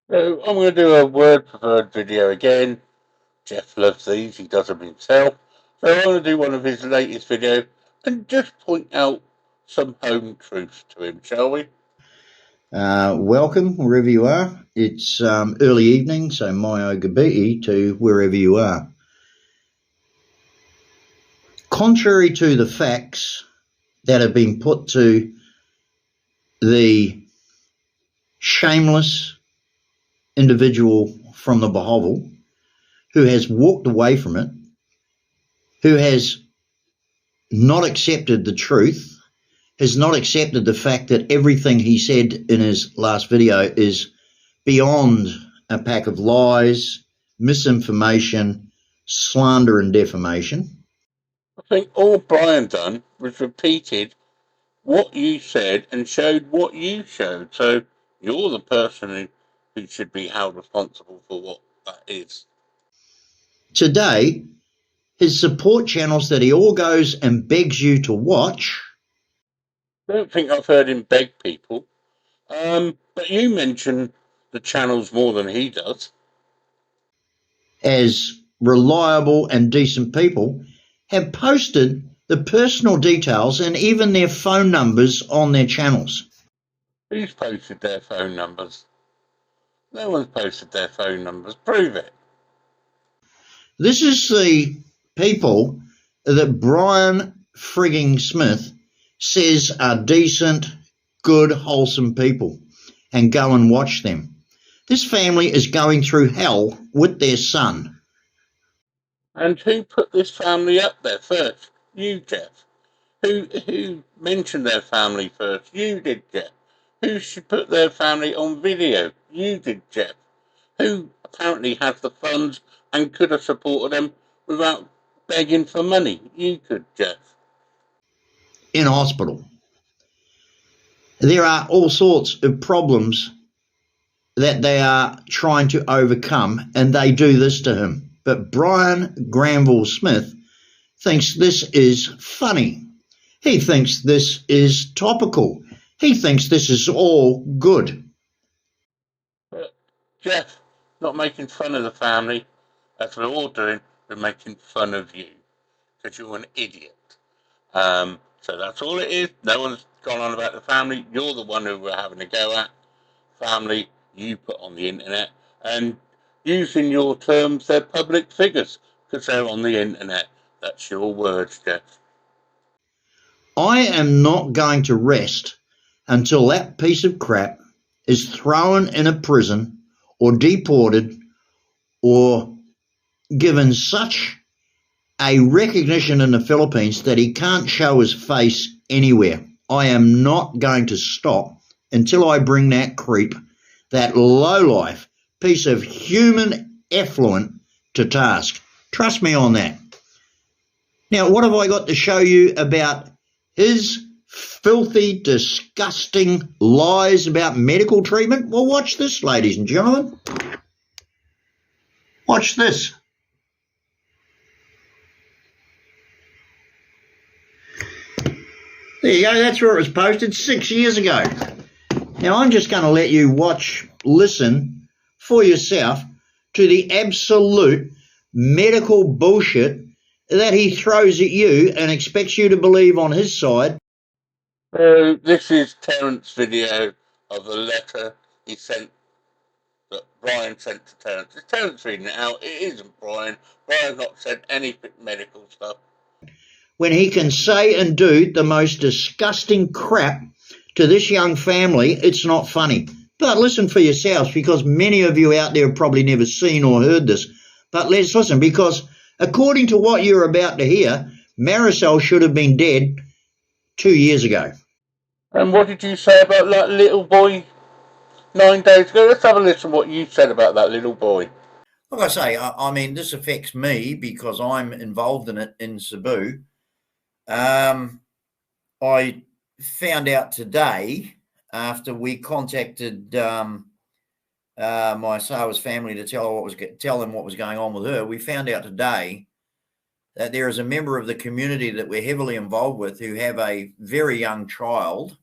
So I'm going to do a word preferred video again. Jeff loves these, he does them himself. So I'm going to do one of his latest videos and just point out some home truths to him, shall we? Welcome wherever you are. It's early evening, so my Ogabiti to wherever you are. Contrary to the facts that have been put to the shameless individual from the Bohovel who has walked away from it, who has not accepted the truth, has not accepted the fact that everything he said in his last video is beyond a pack of lies, misinformation, slander and defamation. I think all Brian done was repeated what you said and showed what you showed. So you're the person who should be held responsible for what that is. Today, his support channels that he all goes and begs you to watch. I don't think I've heard him beg people. But you mention the channels more than he does. As reliable and decent people, have posted the personal details and even their phone numbers on their channels. Who's posted their phone numbers? No one's posted their phone numbers. Prove it. This is the people that Brian frigging Smith says are decent, good, wholesome people, and go and watch them. This family is going through hell with their son. And who put this family up there first? You, Jeff. Who mentioned their family first? You did, Jeff. Who should put their family on video? You did, Jeff. Who apparently has the funds and could have supported them without begging for money? You could, Jeff. In hospital. There are all sorts of problems that they are trying to overcome, and they do this to him. But Brian Granville Smith thinks this is funny. He thinks this is topical. He thinks this is all good. But Jeff, not making fun of the family. That's what we're all doing. We're making fun of you because you're an idiot. So that's all it is. No one's gone on about the family. You're the one who we're having a go at. Family you put on the internet. And using your terms, they're public figures because they're on the internet. That's your words, Jeff. I am not going to rest until that piece of crap is thrown in a prison or deported or given such a recognition in the Philippines that he can't show his face anywhere. I am not going to stop until I bring that creep, that lowlife piece of human effluent, to task. Trust me on that. Now, what have I got to show you about his filthy, disgusting lies about medical treatment? Well, watch this, ladies and gentlemen. Watch this. There you go, that's where it was posted 6 years ago. Now, I'm just going to let you listen for yourself to the absolute medical bullshit that he throws at you and expects you to believe on his side. So this is Terrence's video of a letter he sent that Brian sent to Terrence. Is Terrence reading it out? It isn't Brian. Brian's not said any medical stuff. When he can say and do the most disgusting crap to this young family, it's not funny. But listen for yourselves, because many of you out there have probably never seen or heard this. But let's listen, because according to what you're about to hear, Marisol should have been dead 2 years ago. And what did you say about that little boy 9 days ago? Let's have a listen to what you said about that little boy. Like I say, I mean, this affects me because I'm involved in it in Cebu. I found out today, after we contacted my Sawa's family to tell them what was going on with her, we found out today that there is a member of the community that we're heavily involved with who have a very young child.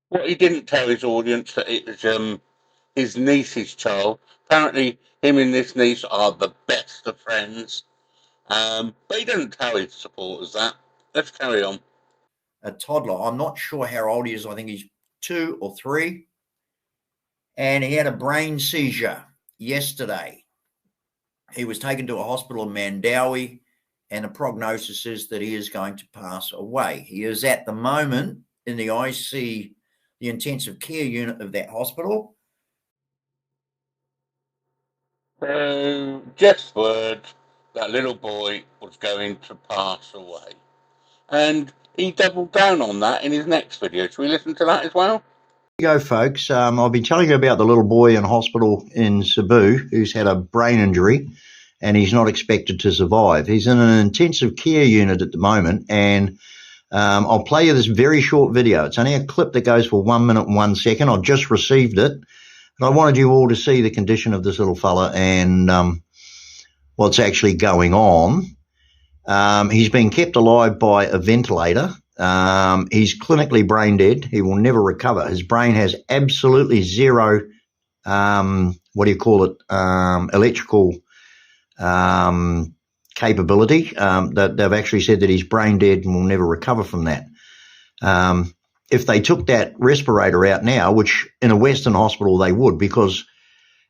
What he didn't tell his audience that it was his niece's child. Apparently, him and this niece are the best of friends. But he doesn't tell his supporters that. Let's carry on. A toddler. I'm not sure how old he is. I think he's 2 or 3. And he had a brain seizure yesterday. He was taken to a hospital in Mandawi, and the prognosis is that he is going to pass away. He is at the moment in the IC, the intensive care unit of that hospital. So, Jeff's word, that little boy was going to pass away. And he doubled down on that in his next video. Should we listen to that as well? Here you go, folks. I've been telling you about the little boy in hospital in Cebu who's had a brain injury and he's not expected to survive. He's in an intensive care unit at the moment, and I'll play you this very short video. It's only a clip that goes for 1 minute and 1 second. I've just received it, and I wanted you all to see the condition of this little fella and what's actually going on. He's been kept alive by a ventilator. He's clinically brain dead. He will never recover. His brain has absolutely zero, electrical capability. They've actually said that he's brain dead and will never recover from that. If they took that respirator out now, which in a Western hospital they would, because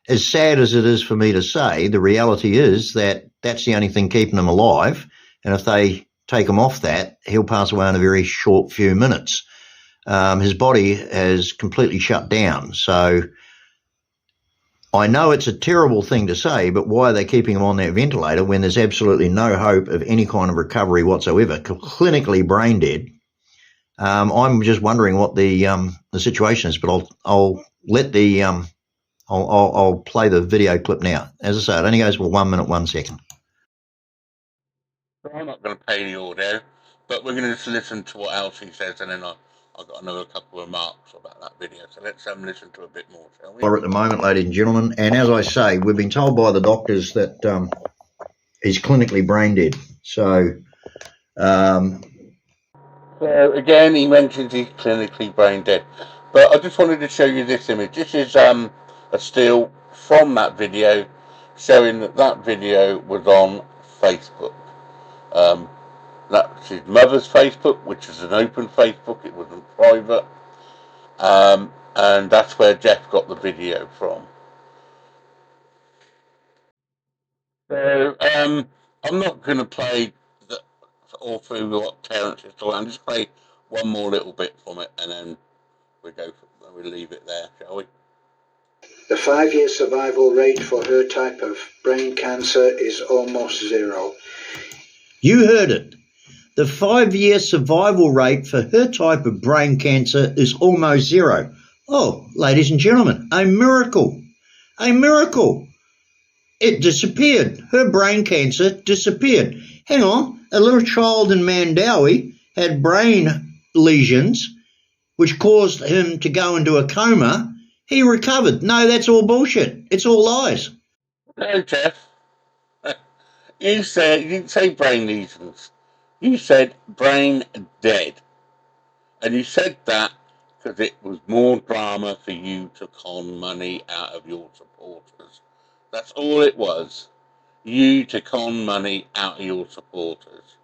as sad as it is for me to say, the reality is that that's the only thing keeping him alive. And if they take him off that, he'll pass away in a very short few minutes. His body has completely shut down. So I know it's a terrible thing to say, but why are they keeping him on that ventilator when there's absolutely no hope of any kind of recovery whatsoever? Clinically brain dead. I'm just wondering what the situation is, but I'll let the I'll play the video clip now. As I say, it only goes for 1 minute, 1 second. I'm not going to play the audio, but we're going to just listen to what else he says, and then I've got another couple of remarks about that video. So let's listen to a bit more, shall we? At the moment, ladies and gentlemen, and as I say, we've been told by the doctors that he's clinically brain dead. So again, he mentions he's clinically brain dead. But I just wanted to show you this image. This is a still from that video, showing that video was on Facebook. That's his mother's Facebook, which is an open Facebook. It wasn't private. And that's where Jeff got the video from. So I'm not going to play all through what Terence is talking. I'm just play one more little bit from it, and then we leave it there, shall we? The 5-year survival rate for her type of brain cancer is almost 0. You heard it. The 5-year survival rate for her type of brain cancer is almost 0. Oh, ladies and gentlemen, a miracle. A miracle. It disappeared. Her brain cancer disappeared. Hang on, a little child in Mandawi had brain lesions which caused him to go into a coma. He recovered. No, that's all bullshit. It's all lies. No, Jeff. You didn't say brain lesions. You said brain dead. And you said that because it was more drama for you to con money out of your supporters. That's all it was. You to con money out of your supporters.